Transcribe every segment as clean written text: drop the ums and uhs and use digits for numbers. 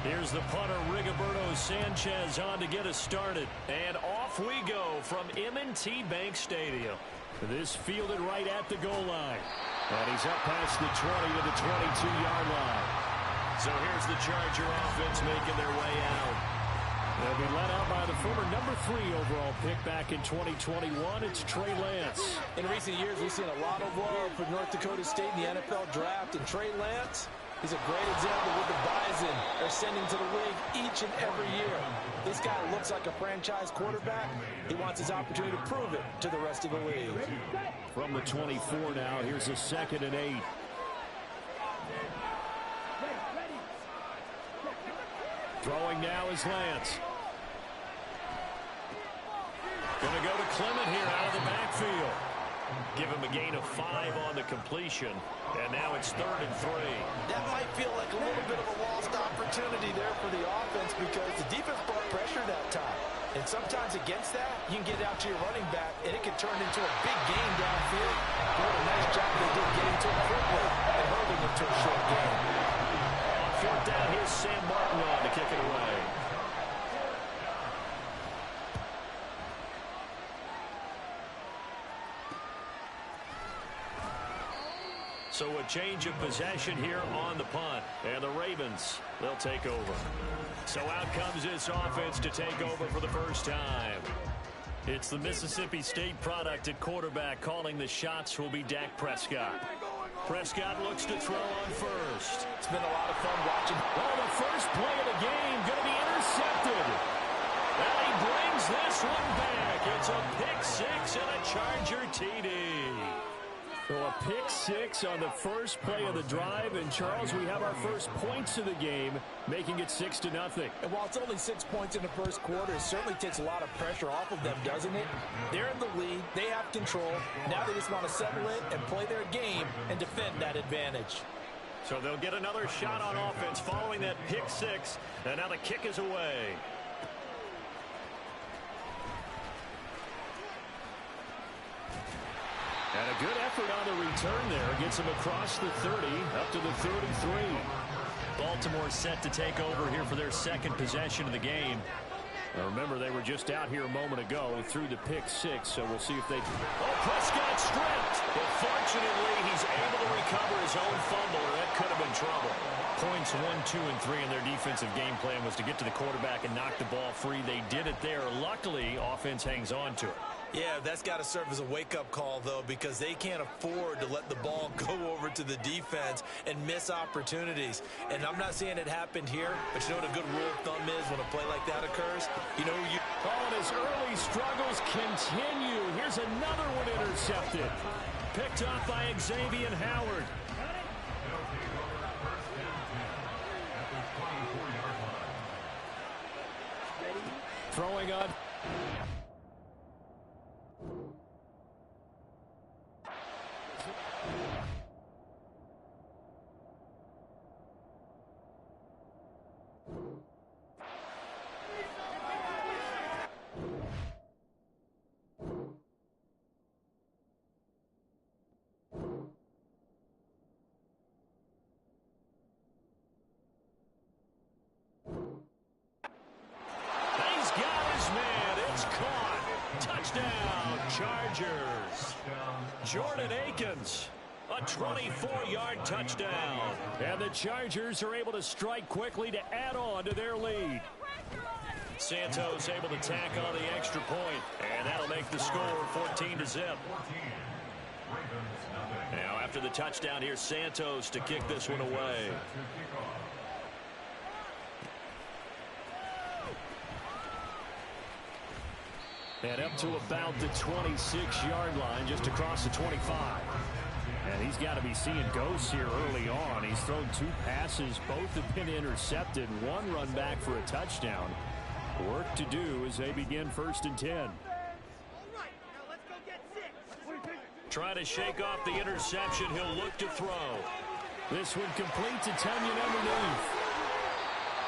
Here's the punter, Rigoberto Sanchez, on to get us started. And off we go from M&T Bank Stadium. This fielded right at the goal line. And he's up past the 20 to the 22-yard line. So here's the Charger offense making their way out. They'll be led out by the former number 3 overall pick back in 2021. It's Trey Lance. In recent years, we've seen a lot of love for North Dakota State in the NFL draft. And Trey Lance, he's a great example with the Bison are sending to the league each and every year. This guy looks like a franchise quarterback. He wants his opportunity to prove it to the rest of the league. From the 24 now, here's a 2nd and 8. Throwing now is Lance. Going to go to Clement here out of the backfield. Give him a gain of 5 on the completion. And now it's 3rd and 3. That might feel like a little bit of a lost opportunity there for the offense because the defense brought pressure that time. And sometimes against that, you can get out to your running back, and it can turn into a big game downfield. What a nice job they did getting to it quickly and holding it to a short game. 4th down, here's Sam Martin on to kick it away. So a change of possession here on the punt. And the Ravens, they'll take over. So out comes this offense to take over for the first time. It's the Mississippi State product at quarterback. Calling the shots will be Dak Prescott. Prescott looks to throw on first. It's been a lot of fun watching. Oh, the first play of the game going to be intercepted. And he brings this one back. It's a pick 6 and a Charger TD. So a pick 6 on the first play of the drive. And, Charles, we have our first points of the game, making it 6-0. And while it's only 6 points in the first quarter, it certainly takes a lot of pressure off of them, doesn't it? They're in the lead. They have control. Now they just want to settle in and play their game and defend that advantage. So they'll get another shot on offense following that pick 6. And now the kick is away. And a good effort on the return there. Gets him across the 30, up to the 33. Baltimore set to take over here for their second possession of the game. Now remember, they were just out here a moment ago through the pick 6, so we'll see if they... Oh, Prescott stripped! But fortunately, he's able to recover his own fumble, or that could have been trouble. Points 1, 2, and 3 in their defensive game plan was to get to the quarterback and knock the ball free. They did it there. Luckily, offense hangs on to it. Yeah, that's got to serve as a wake-up call, though, because they can't afford to let the ball go over to the defense and miss opportunities. And I'm not saying it happened here, but you know what a good rule of thumb is when a play like that occurs? You know, Oh, and his early struggles continue. Here's another one intercepted. Picked off by Xavier Howard. Throwing on... Touchdown, Chargers. Jordan Akins, a 24-yard touchdown. And the Chargers are able to strike quickly to add on to their lead. Santos able to tack on the extra point, and that'll make the score 14-0. Now, after the touchdown, here's Santos to kick this one away. And up to about the 26-yard line, just across the 25. And he's got to be seeing ghosts here early on. He's thrown 2 passes. Both have been intercepted. 1 run back for a touchdown. Work to do as they begin 1st and 10. Trying to shake off the interception. He'll look to throw. This one complete to Tunyon underneath.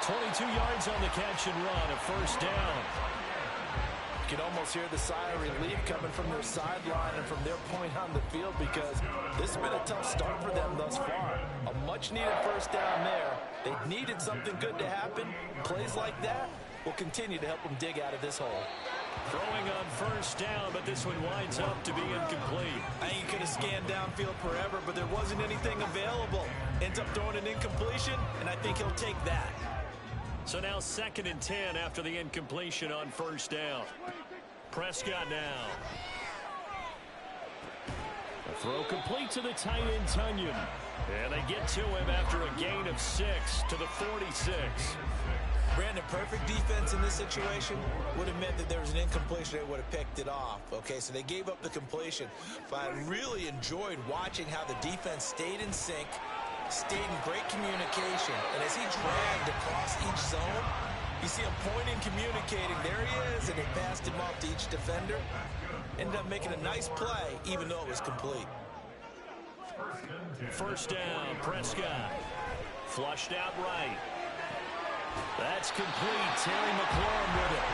22 yards on the catch and run. A 1st down. You can almost hear the sigh of relief coming from their sideline and from their point on the field, because this has been a tough start for them thus far. A much-needed first down there. They needed something good to happen. Plays like that will continue to help them dig out of this hole. Throwing on first down, but this one winds up to be incomplete. I think he could have scanned downfield forever, but there wasn't anything available. Ends up throwing an incompletion, and I think he'll take that. So now 2nd and 10 after the incompletion on first down. Prescott now. A throw complete to the tight end, Tunyon. And they get to him after a gain of 6 to the 46. Brandon, perfect defense in this situation would have meant that there was an incompletion. They would have picked it off. Okay, so they gave up the completion. But I really enjoyed watching how the defense stayed in sync, stayed in great communication. And as he dragged across each zone, you see him pointing, communicating. There he is, and they passed him off to each defender. Ended up making a nice play, even though it was complete. First down, Prescott. Flushed out right. That's complete. Terry McLaurin with it.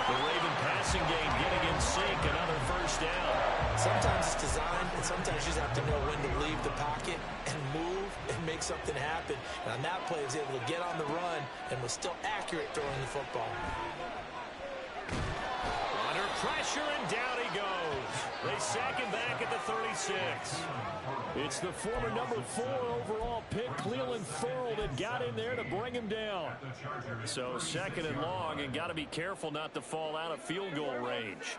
The Raven passing game getting in sync. Another first down. Sometimes it's designed, and sometimes you just have to know when to leave the pocket and move and make something happen. And on that play, he was able to get on the run and was still accurate throwing the football. Under pressure, and down he goes. They sack him back at the 36. It's the former number 4 overall pick, Cleveland Ferrell, that got in there to bring him down. So 2nd and long, and got to be careful not to fall out of field goal range.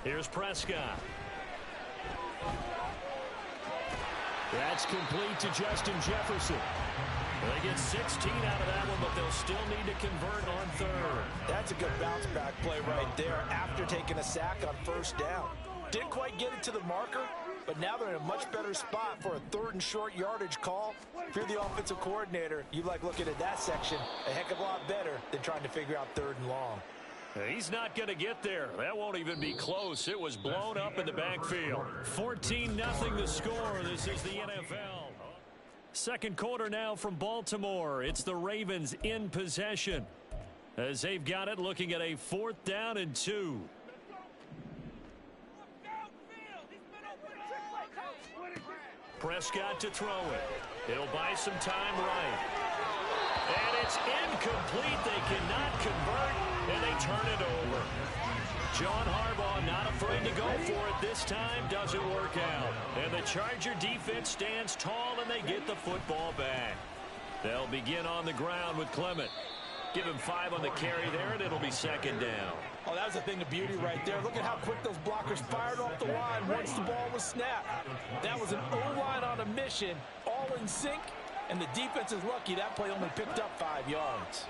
Here's Prescott. That's complete to Justin Jefferson. They get 16 out of that one, but they'll still need to convert on 3rd. That's a good bounce back play right there after taking a sack on first down. Didn't quite get it to the marker, but now they're in a much better spot for a 3rd and short yardage call. If you're the offensive coordinator, you like looking at that section a heck of a lot better than trying to figure out 3rd and long. He's not going to get there. That won't even be close. It was blown up in the backfield. 14-0 the score. This is the NFL. Second quarter now from Baltimore. It's the Ravens in possession, as they've got it looking at a 4th down and 2. Prescott to throw it. It'll buy some time right. And it's incomplete. They cannot convert, and they turn it over. John Harbaugh not afraid to go for it this time. Doesn't work out. And the Charger defense stands tall, and they get the football back. They'll begin on the ground with Clement. Give him 5 on the carry there, and it'll be 2nd down. Oh, that was a thing of beauty right there. Look at how quick those blockers fired off the line once the ball was snapped. That was an O-line on a mission, all in sync, and the defense is lucky that play only picked up 5 yards.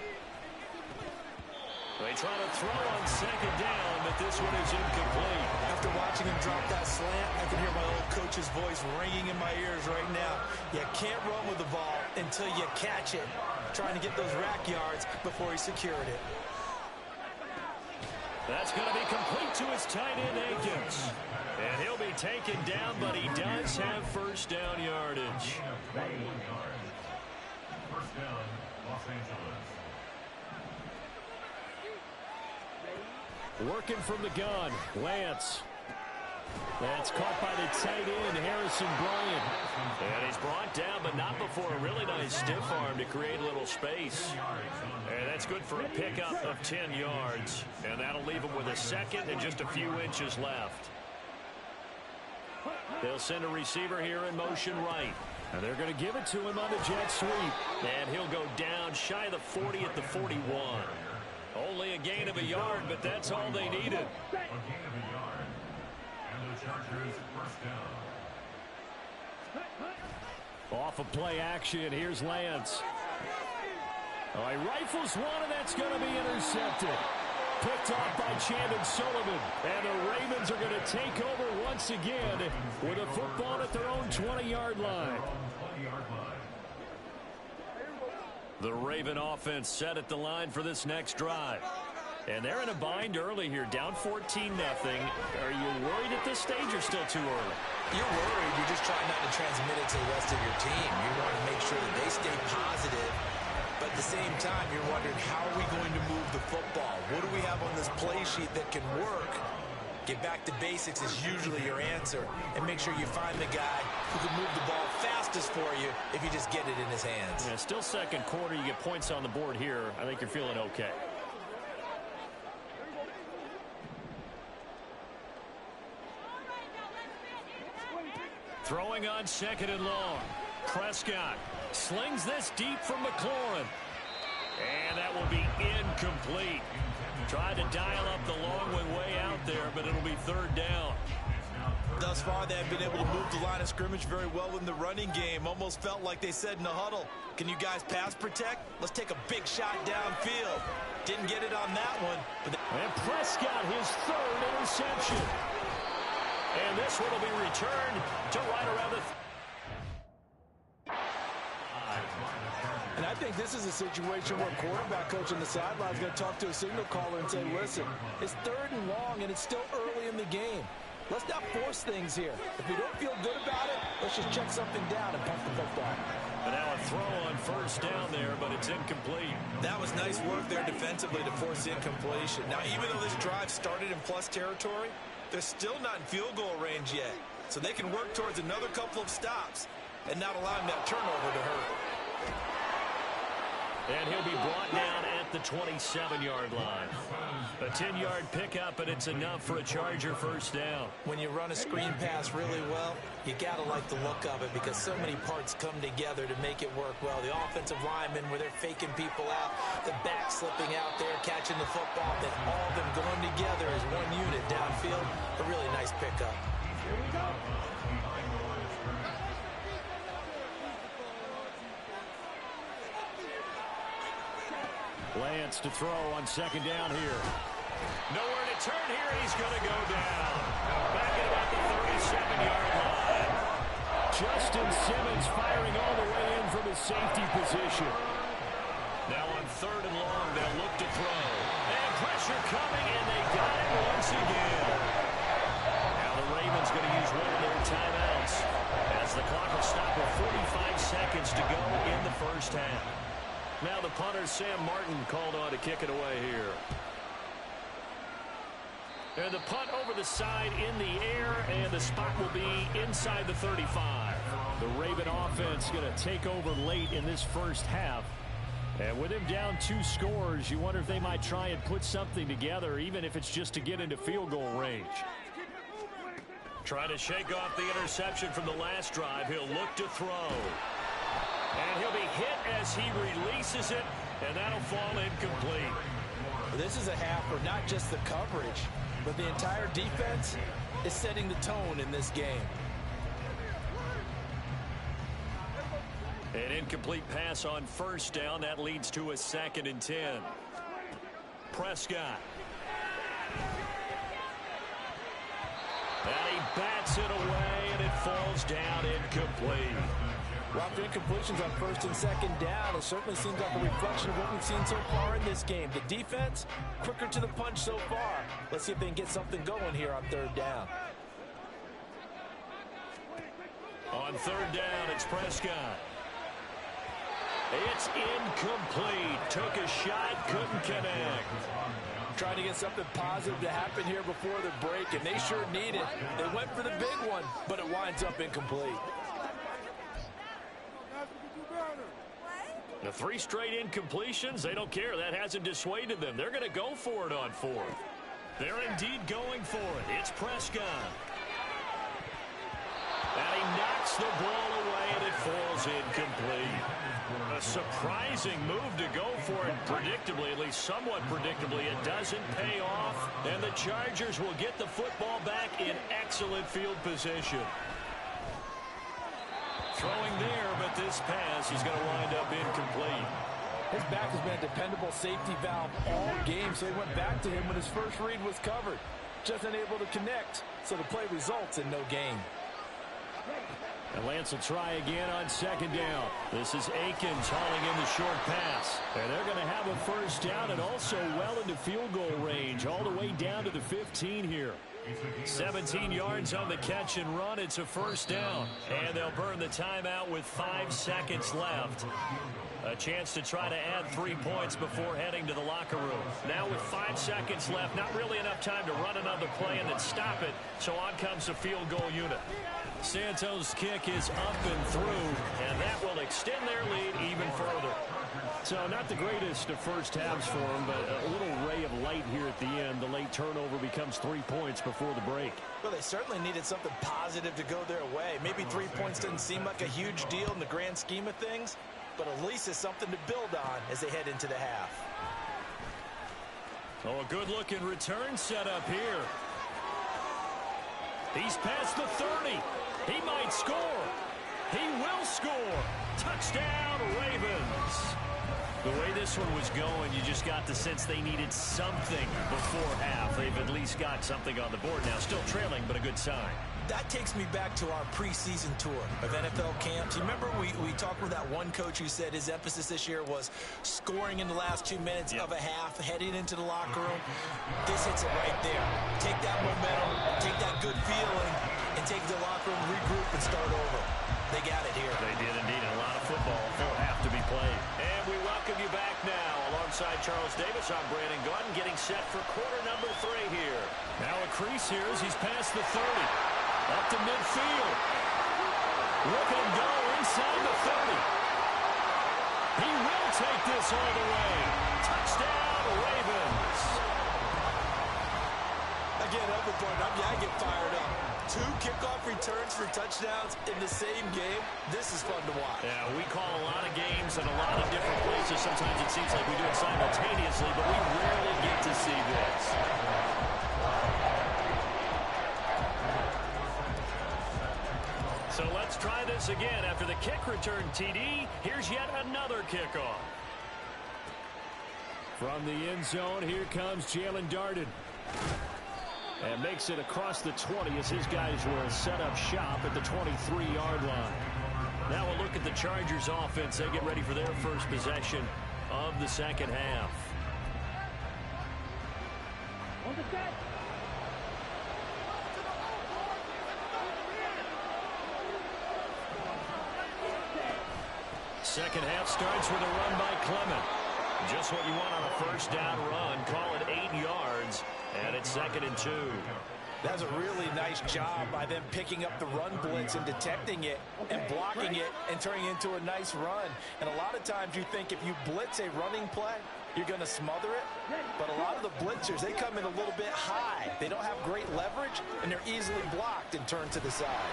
They try to throw on 2nd down, but this one is incomplete. After watching him drop that slant, I can hear my old coach's voice ringing in my ears right now. You can't run with the ball until you catch it. Trying to get those rack yards before he secured it. That's going to be complete to his tight end, Akins. And he'll be taken down, but he does have first down yardage. First down, Los Angeles. Working from the gun, Lance. That's caught by the tight end, Harrison Bryant. And he's brought down, but not before a really nice stiff arm to create a little space. And that's good for a pickup of 10 yards. And that'll leave him with a 2nd and just a few inches left. They'll send a receiver here in motion right. And they're going to give it to him on the jet sweep. And he'll go down shy of the 40 at the 41. Only a gain of a yard, but that's all they needed. A gain of a yard. And the Chargers first down. Off of play action, here's Lance. Oh, he rifles one, and that's going to be intercepted. Picked off by Chandon Sullivan. And the Ravens are going to take over once again with a football at their own 20-yard line. The Raven offense set at the line for this next drive. And they're in a bind early here, down 14-0. Are you worried at this stage or still too early? You're worried. You're just trying not to transmit it to the rest of your team. You want to make sure that they stay positive. But But at the same time, you're wondering, how are we going to move the football? What do we have on this play sheet that can work? Get back to basics is usually your answer. And make sure you find the guy who can move the ball fastest for you if you just get it in his hands. Yeah, still second quarter. You get points on the board here. I think you're feeling okay. Throwing on second and long. Prescott slings this deep from McLaurin. And that will be incomplete. Tried to dial up the long way out there, but it'll be third down. Thus far, they have been able to move the line of scrimmage very well in the running game. Almost felt like they said in the huddle, can you guys pass protect? Let's take a big shot downfield. Didn't get it on that one. And Prescott, his third interception. And this one will be returned to right around the... And I think this is a situation where quarterback coach on the sideline is going to talk to a signal caller and say, listen, it's third and long and it's still early in the game. Let's not force things here. If we don't feel good about it, let's just check something down and punt the football. And now a throw on first down there, but it's incomplete. That was nice work there defensively to force incompletion. Now, even though this drive started in plus territory, they're still not in field goal range yet. So they can work towards another couple of stops and not allowing that turnover to hurt. And he'll be brought down at the 27-yard line. A 10-yard pickup, and it's enough for a Charger first down. When you run a screen pass really well, you got to like the look of it because so many parts come together to make it work well. The offensive linemen, where they're faking people out, the back slipping out there, catching the football, then all of them going together as one unit downfield. A really nice pickup. Here we go. Lance to throw on second down here. Nowhere to turn here. He's going to go down. Back at about the 37-yard line. Justin Simmons firing all the way in from his safety position. Now on third and long, they'll look to throw. And pressure coming, and they got it once again. Now the Ravens going to use one of their timeouts as the clock will stop with 45 seconds to go in the first half. Now the punter, Sam Martin, called on to kick it away here. And the punt over the side in the air, and the spot will be inside the 35. The Raven offense going to take over late in this first half. And with him down 2 scores, you wonder if they might try and put something together, even if it's just to get into field goal range. Trying to shake off the interception from the last drive. He'll look to throw. And he'll be hit as he releases it, and that'll fall incomplete. This is a half where not just the coverage, but the entire defense is setting the tone in this game. An incomplete pass on first down. That leads to a 2nd and 10. Prescott. And he bats it away, and it falls down incomplete. Well, after incompletions on first and second down, it certainly seems like a reflection of what we've seen so far in this game. The defense, quicker to the punch so far. Let's see if they can get something going here on third down. On third down, it's Prescott. It's incomplete. Took a shot, couldn't connect. Trying to get something positive to happen here before the break, and they sure need it. They went for the big one, but it winds up incomplete. The 3 straight incompletions, they don't care. That hasn't dissuaded them. They're going to go for it on 4th. They're indeed going for it. It's Prescott. And he knocks the ball away, and it falls incomplete. A surprising move to go for it. Predictably, at least somewhat predictably, it doesn't pay off. And the Chargers will get the football back in excellent field position. Throwing there, but this pass is going to wind up incomplete. His back has been a dependable safety valve all game, so he went back to him when his first read was covered. Just unable to connect, so the play results in no gain. And Lance will try again on second down. This is Akins hauling in the short pass. And they're going to have a first down and also well into field goal range, all the way down to the 15 here. 17 yards on the catch and run. It's a first down. And they'll burn the timeout with 5 seconds left. A chance to try to add 3 points before heading to the locker room. Now with 5 seconds left, not really enough time to run another play and then stop it. So on comes the field goal unit. Santos' kick is up and through, and that will extend their lead even further. So not the greatest of first halves for them, but a little ray of light here at the end. The late turnover becomes 3 points before the break. Well, they certainly needed something positive to go their way. Maybe 3 points doesn't seem like a huge deal in the grand scheme of things, but at least it's something to build on as they head into the half. Oh, a good-looking return set up here. He's past the 30. He might score. He will score. Touchdown, Ravens. The way this one was going, you just got the sense they needed something before half. They've at least got something on the board now. Still trailing, but a good sign. That takes me back to our preseason tour of NFL camps. You remember we talked with that one coach who said his emphasis this year was scoring in the last 2 minutes of a half, heading into the locker room. This hits it right there. Take that momentum, take that good feeling, and take the locker room, regroup, and start over. They got it here. They did indeed. A lot of football, full half to be played. And we welcome you back now. Alongside Charles Davis, I'm Brandon Gaudin, getting set for quarter number 3 here. Now a crease here as he's past the 30. Up to midfield. Look at him go inside the 30. He will take this all the way. Touchdown, Ravens. Again, up with Gordon. I get fired up. 2 kickoff returns for touchdowns in the same game. This is fun to watch. Yeah, we call a lot of games in a lot of different places. Sometimes it seems like we do it simultaneously, but we rarely get to see this. So let's try this again. After the kick return TD, here's yet another kickoff. From the end zone, here comes Jalen Darden. And makes it across the 20 as his guys will set up shop at the 23-yard line. Now we'll look at the Chargers offense. They get ready for their first possession of the second half. On the set. Second half starts with a run by Clement. Just what you want on a first down run. Call it 8 yards, and it's 2nd and 2. That's a really nice job by them picking up the run blitz and detecting it and blocking it and turning it into a nice run. And a lot of times you think if you blitz a running play, you're going to smother it. But a lot of the blitzers, they come in a little bit high. They don't have great leverage, and they're easily blocked and turned to the side.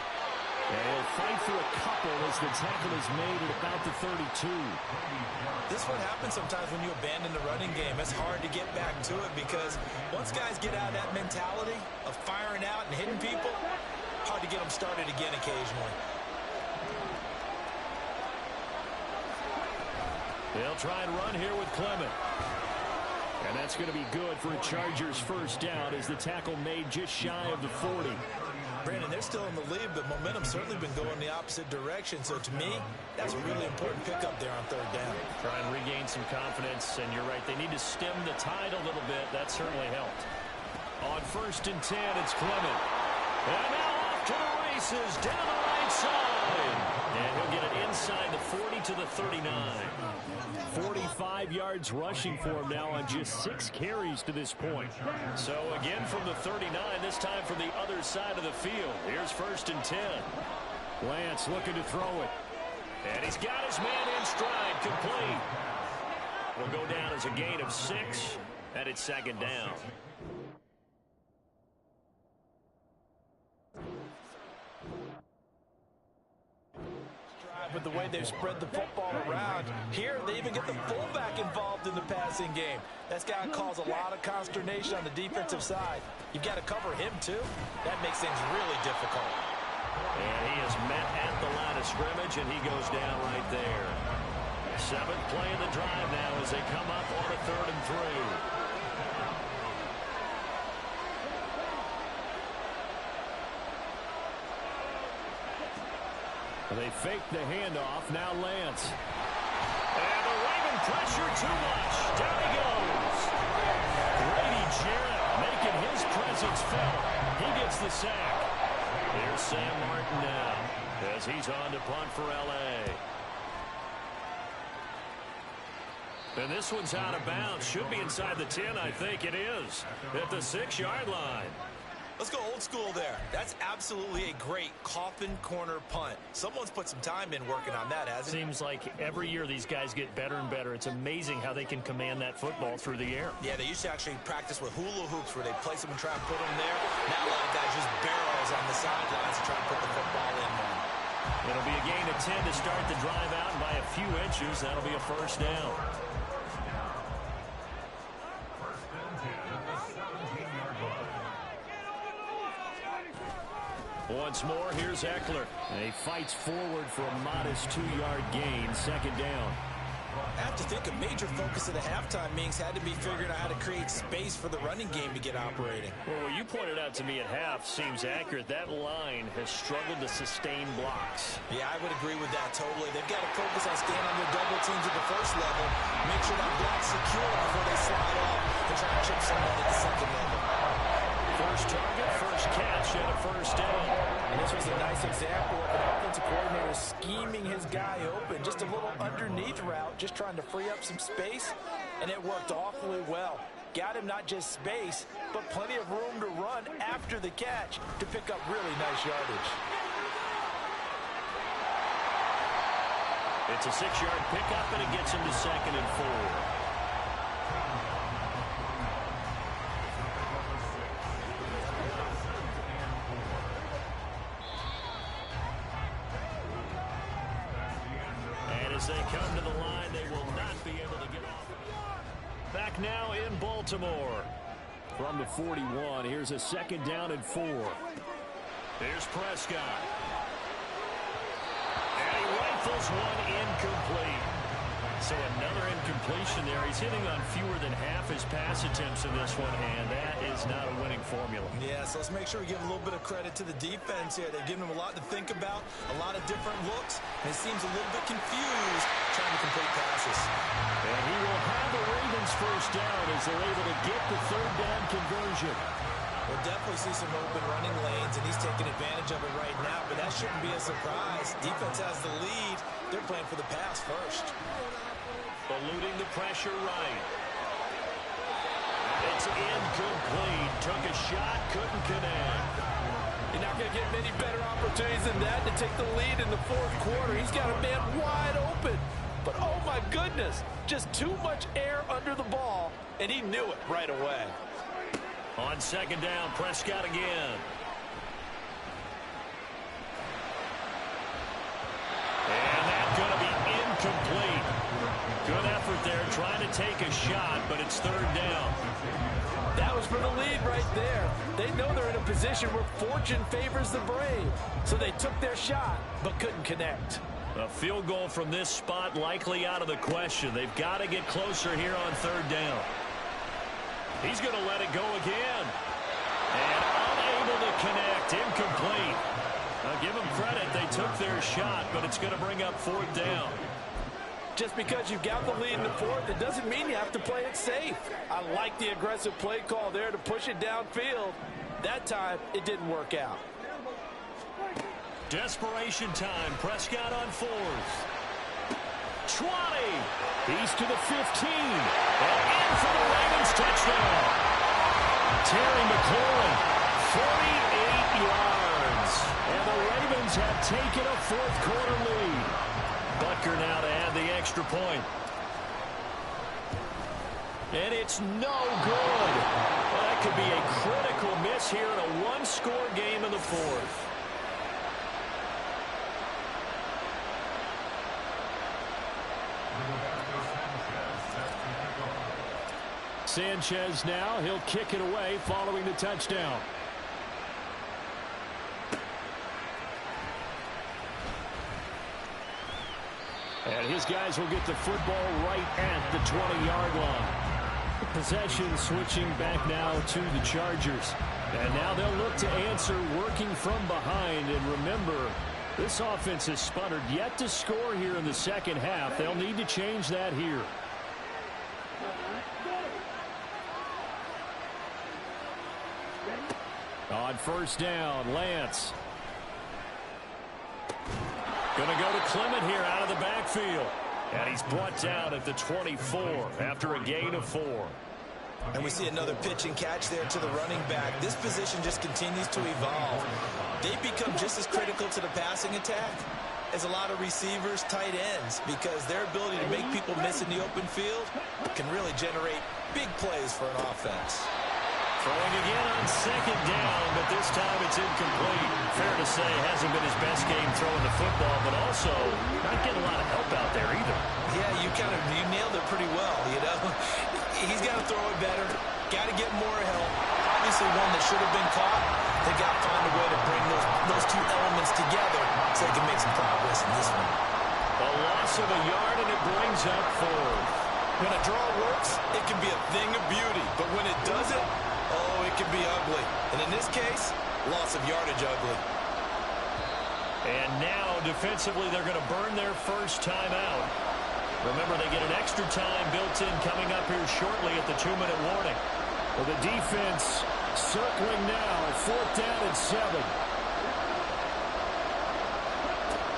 And he'll fight for a couple as the tackle is made at about the 32. This one happens sometimes when you abandon the running game. It's hard to get back to it because once guys get out of that mentality of firing out and hitting people, hard to get them started again occasionally. They'll try and run here with Clement. And that's going to be good for a Chargers first down as the tackle made just shy of the 40. Brandon, they're still in the lead, but momentum's certainly been going the opposite direction. So to me, that's a really important pickup there on 3rd down. Try and regain some confidence, and you're right. They need to stem the tide a little bit. That certainly helped. On 1st and 10, it's Clement. And now off to the races, down the right side. And he'll get it inside the 40 to the 39. 45 yards rushing for him now on just 6 carries to this point. So again from the 39, this time from the other side of the field. Here's 1st and 10. Lance looking to throw it. And he's got his man in stride, complete. Will go down as a gain of 6, and it's 2nd down. With the way they've spread the football around. Here, they even get the fullback involved in the passing game. That's got to cause a lot of consternation on the defensive side. You've got to cover him, too. That makes things really difficult. And he is met at the line of scrimmage, and he goes down right there. 7th play of the drive now as they come up on a 3rd and 3. They fake the handoff. Now Lance. And the Raven pressure too much. Down he goes. Grady Jarrett making his presence felt. He gets the sack. Here's Sam Martin now as he's on to punt for L.A. And this one's out of bounds. Should be inside the 10, I think it is. At the 6-yard line. Let's go old school there. That's absolutely a great coffin corner punt. Someone's put some time in working on that, hasn't it? Seems like every year these guys get better and better. It's amazing how they can command that football through the air. Yeah, they used to actually practice with hula hoops where they place them and try and put them there. Now a lot of guys just barrels on the sidelines to try and put the football in there. It'll be a gain of 10 to start the drive out, and by a few inches, that'll be a first down. Once more, here's Eckler. And he fights forward for a modest 2-yard gain, second down. I have to think a major focus of the halftime meetings had to be figuring out how to create space for the running game to get operating. Well, what you pointed out to me at half seems accurate. That line has struggled to sustain blocks. Yeah, I would agree with that totally. They've got to focus on staying on their double teams at the first level, make sure that block's secure before they slide off and try to chip someone at the second level. First target, first catch, and a first down. And this was a nice example of an offensive coordinator scheming his guy open. Just a little underneath route, just trying to free up some space, and it worked awfully well. Got him not just space, but plenty of room to run after the catch to pick up really nice yardage. It's a 6-yard pickup, and it gets him to 2nd and 4. As they come to the line, they will not be able to get off. Back now in Baltimore. From the 41, here's a 2nd down and 4. Here's Prescott. And he rifles one incomplete. So another incompletion there. He's hitting on fewer than half his pass attempts in this one, and that is not a winning formula. Yeah, so let's make sure we give a little bit of credit to the defense here. They've given him a lot to think about, a lot of different looks, and he seems a little bit confused trying to complete passes. And he will have the Ravens first down as they're able to get the 3rd down conversion. We'll definitely see some open running lanes, and he's taking advantage of it right now, but that shouldn't be a surprise. Defense has the lead. They're playing for the pass first. Eluding the pressure right. It's incomplete. Took a shot, couldn't connect. You're not going to get many better opportunities than that to take the lead in the 4th quarter. He's got a man wide open. But, oh, my goodness, just too much air under the ball, and he knew it right away. On 2nd down, Prescott again. And that's going to be incomplete. Good effort there, trying to take a shot, but it's 3rd down. That was for the lead right there. They know they're in a position where fortune favors the brave. So they took their shot, but couldn't connect. A field goal from this spot likely out of the question. They've got to get closer here on 3rd down. He's going to let it go again. And unable to connect. Incomplete. Now give them credit. They took their shot, but it's going to bring up 4th down. Just because you've got the lead in the 4th, it doesn't mean you have to play it safe. I like the aggressive play call there to push it downfield. That time, it didn't work out. Desperation time. Prescott on 4th. 20. He's to the 15. And in for the Ravens touchdown. Terry McLaurin, 48 yards. And the Ravens have taken a 4th quarter lead. Butker now to add the extra point. And it's no good. Well, that could be a critical miss here in a 1-score game in the 4th. Sanchez now, he'll kick it away following the touchdown. And his guys will get the football right at the 20-yard line. Possession switching back now to the Chargers. And now they'll look to answer working from behind. And remember, this offense has sputtered yet to score here in the 2nd half. They'll need to change that here. On 1st down, Lance. Going to go to Clement here out of the backfield. And he's brought down at the 24 after a gain of 4. And we see another pitch and catch there to the running back. This position just continues to evolve. They become just as critical to the passing attack as a lot of receivers, tight ends, because their ability to make people miss in the open field can really generate big plays for an offense. Throwing again on second down, but this time it's incomplete. Fair to say, hasn't been his best game throwing the football, but also not getting a lot of help out there either. Yeah, you nailed it pretty well, you know. He's got to throw it better, got to get more help. Obviously one that should have been caught. They got to find a way to bring those two elements together so they can make some progress in this one. A loss of a yard, and it brings up 4. When a draw works, it can be a thing of beauty, but when it doesn't, oh, it can be ugly. And in this case, loss of yardage ugly. And now, defensively, they're going to burn their first time out. Remember, they get an extra time built in coming up here shortly at the 2-minute warning. Well, the defense circling now, 4th down and 7.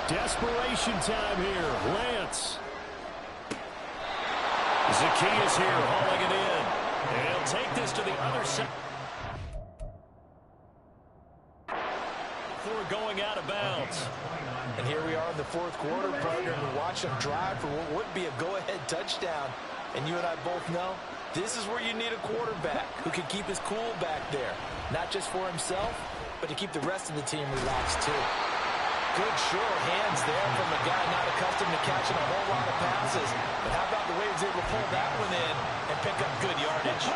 Desperation time here. Lance. Zacchaeus here, hauling it in. And he'll take this to the other side. Before going out of bounds. And here we are in the 4th quarter, partner, and watch them drive for what would be a go-ahead touchdown. And you and I both know this is where you need a quarterback who can keep his cool back there. Not just for himself, but to keep the rest of the team relaxed too. Good sure hands there from a guy not accustomed to catching a whole lot of passes. But how about the way he was able to pull that one in and pick up good yardage?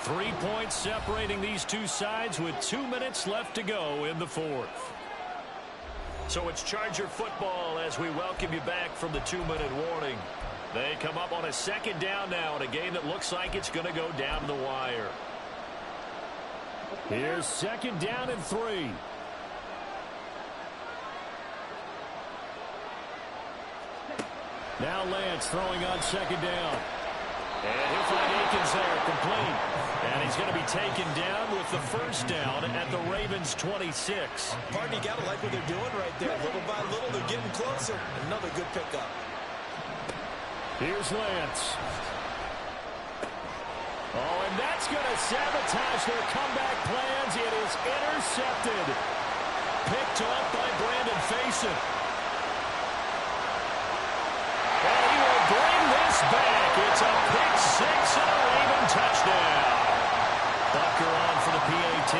3 points separating these two sides with 2 minutes left to go in the 4th. So it's Charger football as we welcome you back from the 2-minute warning. They come up on a 2nd down now in a game that looks like it's going to go down the wire. Here's 2nd down and 3. Now Lance throwing on 2nd down. And he'll find Akins there, complete. And he's going to be taken down with the first down at the Ravens' 26. Pardon, you got to like what they're doing right there. Little by little, they're getting closer. Another good pickup. Here's Lance. Oh, and that's going to sabotage their comeback plans. It is intercepted. Picked off by Brandon Faison. And he will bring this back. It's a pick 6 and a Raven touchdown. Bucker on for the PAT.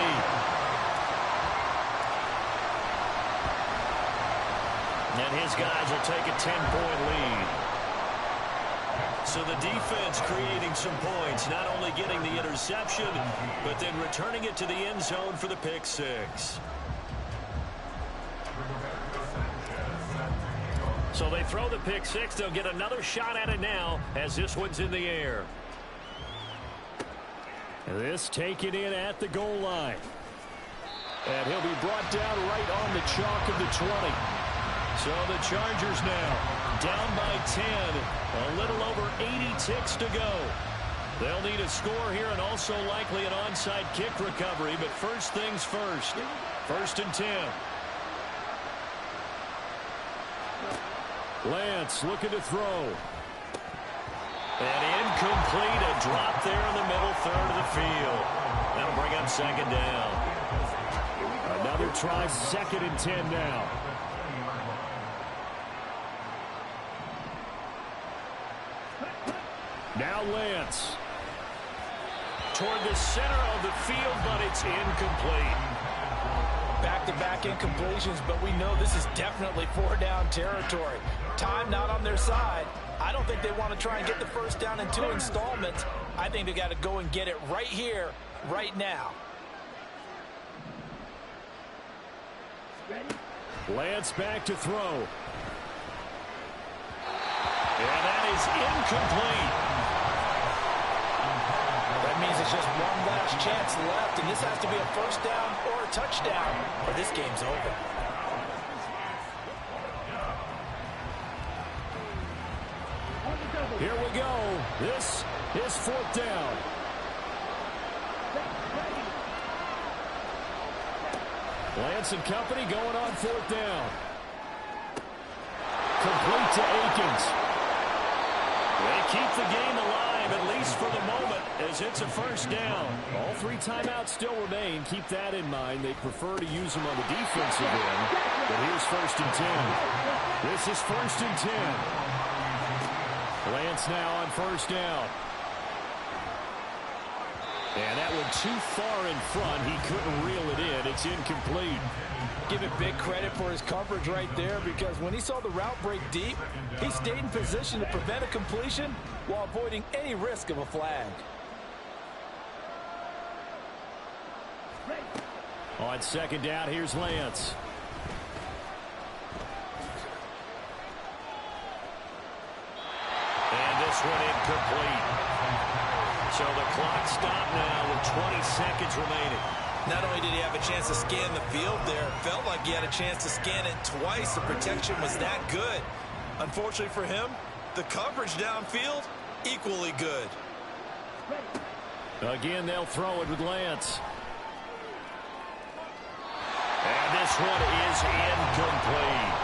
And his guys will take a 10-point lead. So the defense creating some points, not only getting the interception, but then returning it to the end zone for the pick 6. So they throw the pick 6. They'll get another shot at it now as this one's in the air. This taken in at the goal line. And he'll be brought down right on the chalk of the 20. So the Chargers now down by 10. A little over 80 ticks to go. They'll need a score here and also likely an onside kick recovery. But first things first. 1st and 10. Lance looking to throw. And incomplete. A drop there in the middle third of the field. That'll bring up 2nd down. Another try, 2nd and 10 now. Now Lance. Toward the center of the field, but it's incomplete. Back-to-back incompletions, but we know this is definitely 4-down territory. Time not on their side. I don't think they want to try and get the first down in 2 installments. I think they got to go and get it right here, right now. Lance back to throw. And that is incomplete. That means it's just one last chance left, and this has to be a first down or a touchdown, or this game's over. Here we go. This is 4th down. Lance and company going on 4th down. Complete to Akins. They keep the game alive, at least for the moment, as it's a 1st down. All 3 timeouts still remain. Keep that in mind. They prefer to use them on the defensive end. But here's 1st and 10. This is 1st and 10. Lance now on 1st down. And that one too far in front. He couldn't reel it in. It's incomplete. Give him big credit for his coverage right there, because when he saw the route break deep, he stayed in position to prevent a completion while avoiding any risk of a flag. On 2nd down, here's Lance. And this one incomplete. So the clock stopped now with 20 seconds remaining. Not only did he have a chance to scan the field there, it felt like he had a chance to scan it twice. The protection was that good. Unfortunately for him, the coverage downfield, equally good. Again, they'll throw it with Lance. And this one is incomplete.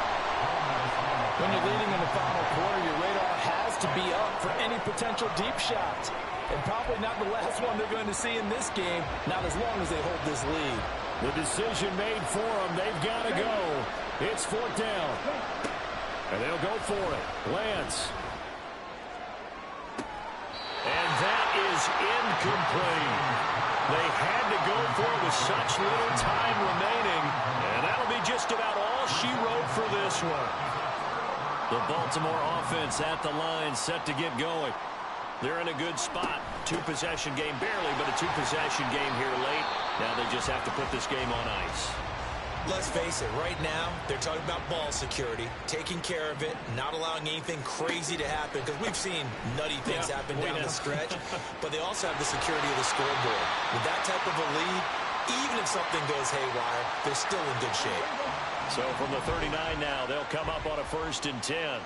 When you're leading in the final quarter, your radar has to be up for any potential deep shots. And probably not the last one they're going to see in this game, not as long as they hold this lead. The decision made for them. They've got to go. It's 4th down. And they'll go for it. Lance. And that is incomplete. They had to go for it with such little time remaining. And that'll be just about all she wrote for this one. The Baltimore offense at the line, set to get going. They're in a good spot. 2-possession game, barely, but a 2-possession game here late. Now they just have to put this game on ice. Let's face it, right now, they're talking about ball security, taking care of it, not allowing anything crazy to happen, because we've seen nutty things happen down the stretch, but they also have the security of the scoreboard. With that type of a lead, even if something goes haywire, they're still in good shape. So from the 39 now, they'll come up on a 1st and 10.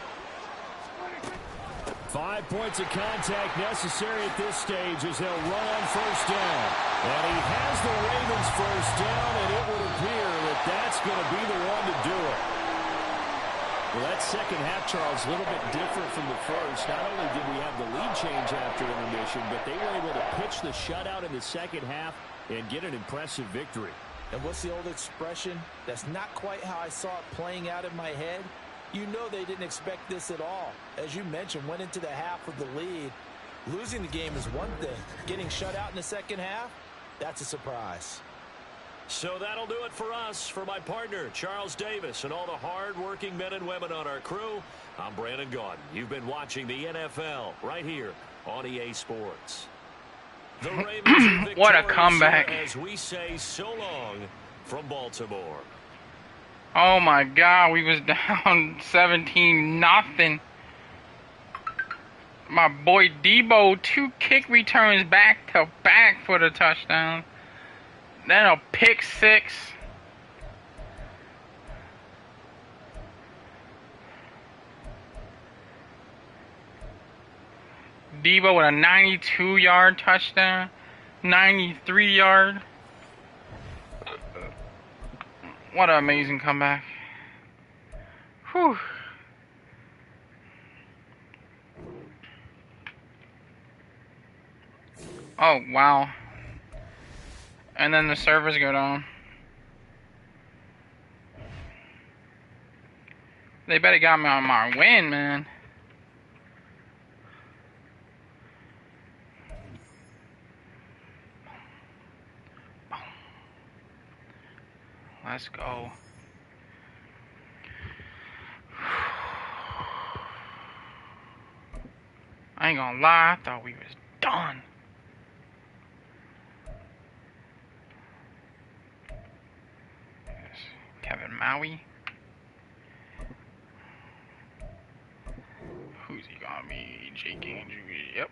5 points of contact necessary at this stage as they'll run on 1st down. And he has the Ravens 1st down, and it would appear that that's going to be the one to do it. Well, that second half, Charles, a little bit different from the first. Not only did we have the lead change after intermission, but they were able to pitch the shutout in the second half and get an impressive victory. And what's the old expression? That's not quite how I saw it playing out in my head. You know they didn't expect this at all. As you mentioned, went into the half with the lead. Losing the game is one thing. Getting shut out in the second half, that's a surprise. So that'll do it for us. For my partner, Charles Davis, and all the hard-working men and women on our crew, I'm Brandon Gaudin. You've been watching the NFL right here on EA Sports. The Ravens are what a comeback. As we say so long from Baltimore. Oh my God, we was down 17-0. My boy Debo, 2 kick returns back to back for the touchdown. Then a pick 6. Debo with a 92-yard touchdown, 93-yard. What an amazing comeback. Whew. Oh, wow. And then the servers go down. They better got me on my win, man. Let's go. I ain't gonna lie, I thought we was done. Kevin Maui. Who's he gonna be? Jake Andrews. Yep.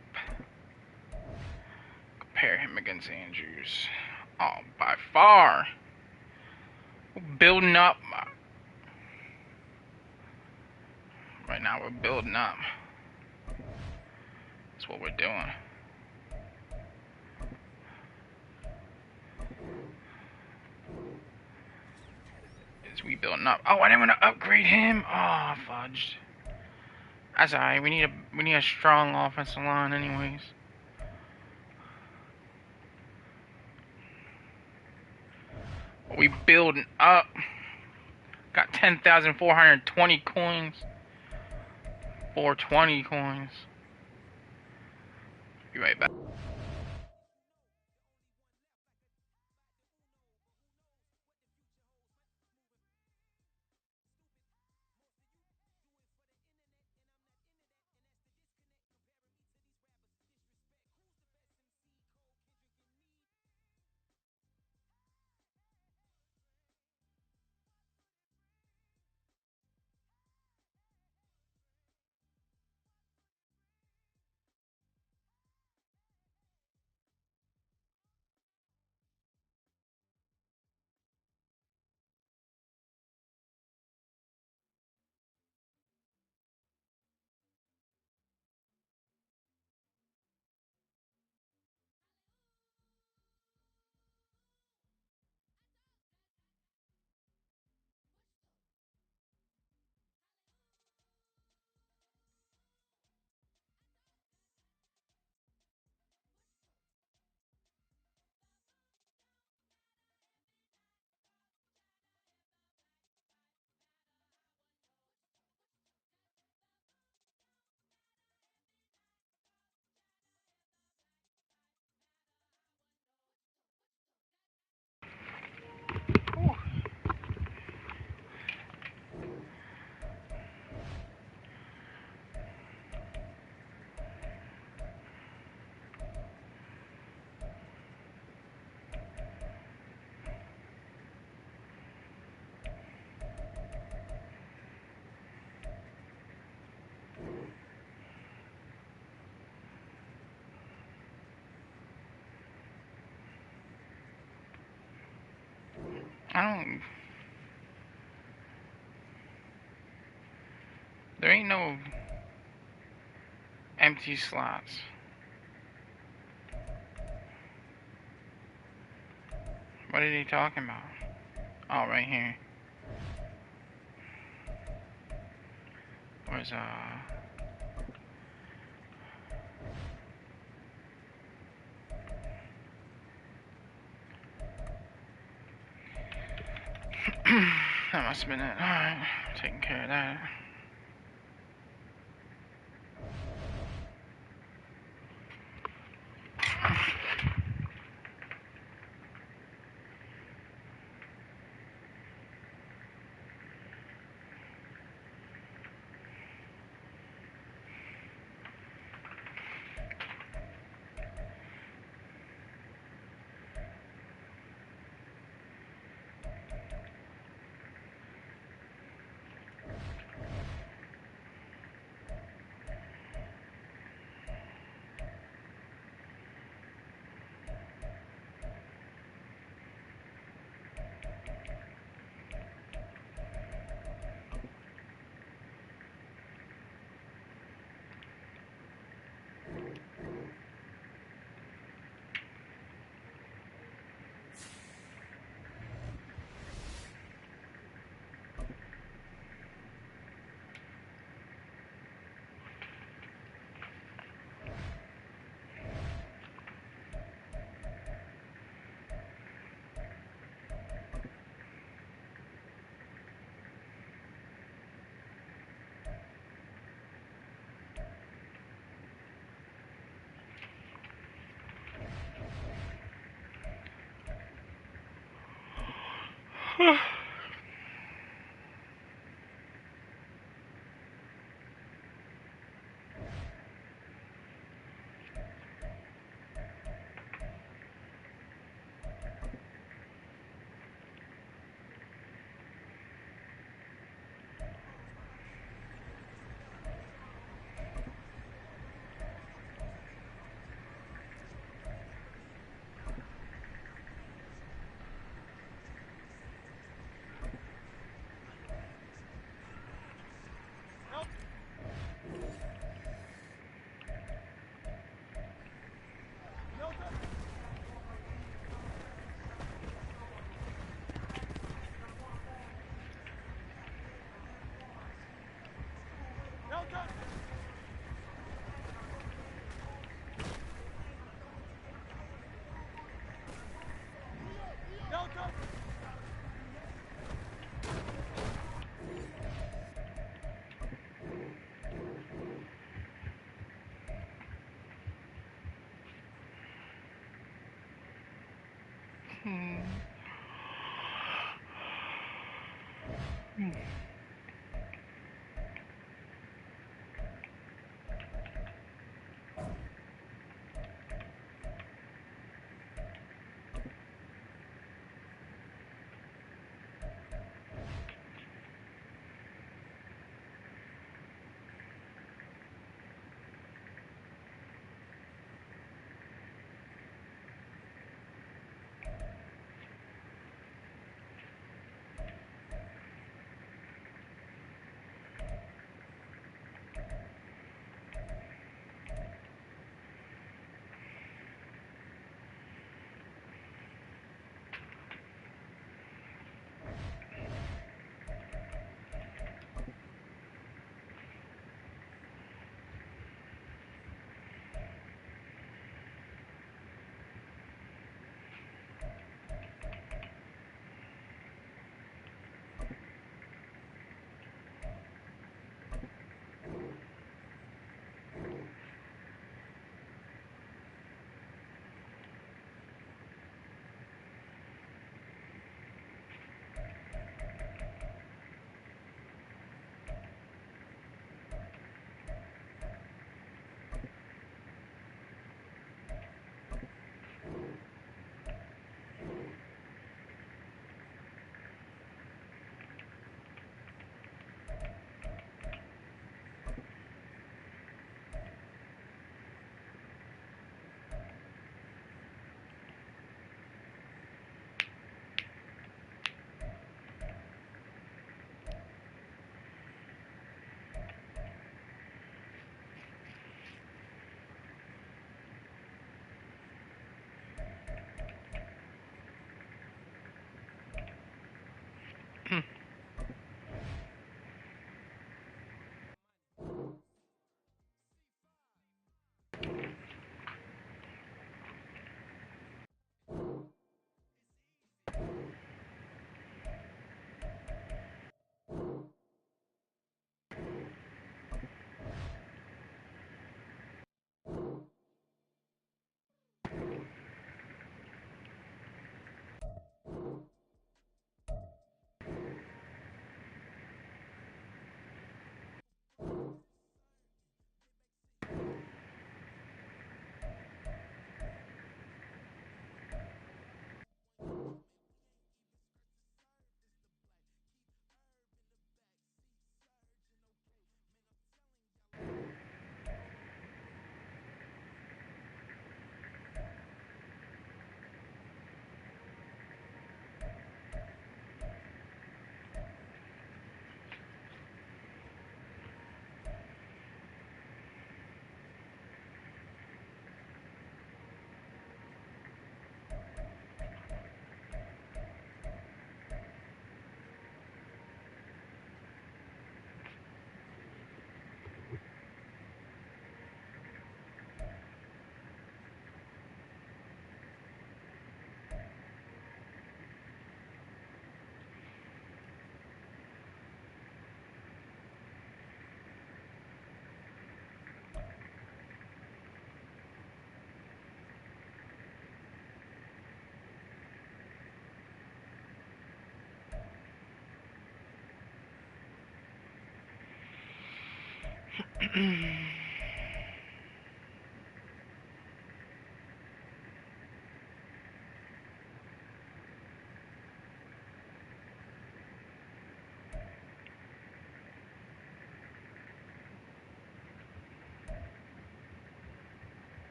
Compare him against Andrews. Oh, by far. We're building up. Right now we're building up. That's what we're doing. we building up. Oh, I didn't want to upgrade him. Oh, fudged. That's alright. We need a strong offensive line, anyways. We building up. Got 10,420 coins. 420 coins. Be right back. There ain't no empty slots. What are they talking about? Oh, right here. Where's that must have been it. Alright, taking care of that.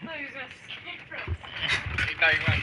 No, he was gonna scare us. He thought he was gonna